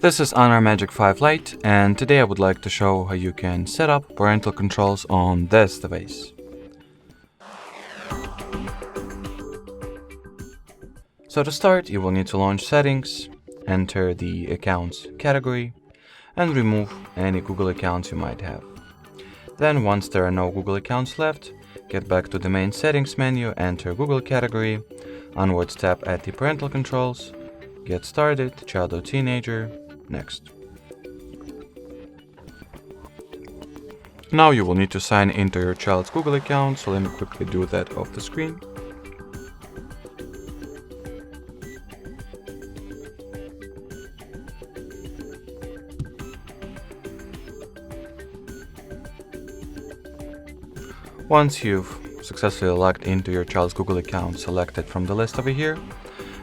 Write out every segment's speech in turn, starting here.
This is HONOR Magic5 Lite, and today I would like to show how you can set up parental controls on this device. So to start, you will need to launch Settings, enter the Accounts category, and remove any Google accounts you might have. Then once there are no Google accounts left, get back to the main Settings menu, enter Google category, onwards tap at the Parental Controls, Get Started, Child or Teenager, Next. Now you will need to sign into your child's Google account, so let me quickly do that off the screen. Once you've successfully logged into your child's Google account, select it from the list over here.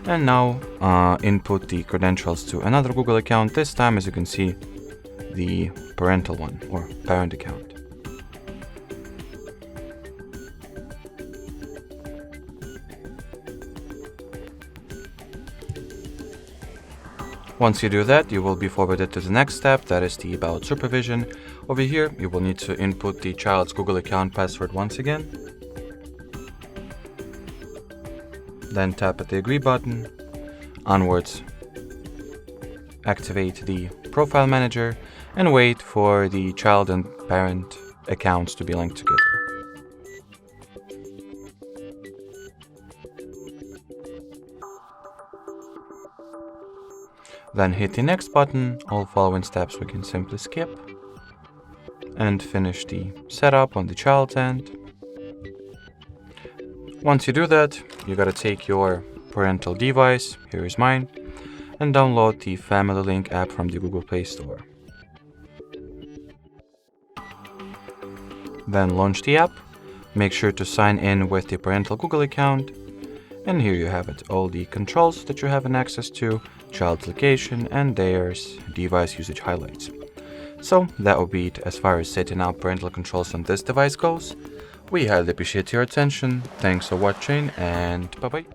And now input the credentials to another Google account, this time as you can see the parental one or parent account. Once you do that, you will be forwarded to the next step, that is the About Supervision. Over here you will need to input the child's Google account password once again. Then tap at the Agree button, onwards activate the Profile Manager and wait for the child and parent accounts to be linked together. Then hit the Next button. All following steps we can simply skip and finish the setup on the child's end. Once you do that, you gotta take your parental device, here is mine, and download the Family Link app from the Google Play Store. Then launch the app, make sure to sign in with the parental Google account, and here you have it, all the controls that you have access to, child's location, and there's device usage highlights. So that will be it as far as setting up parental controls on this device goes. We highly appreciate your attention, thanks for watching, and bye bye.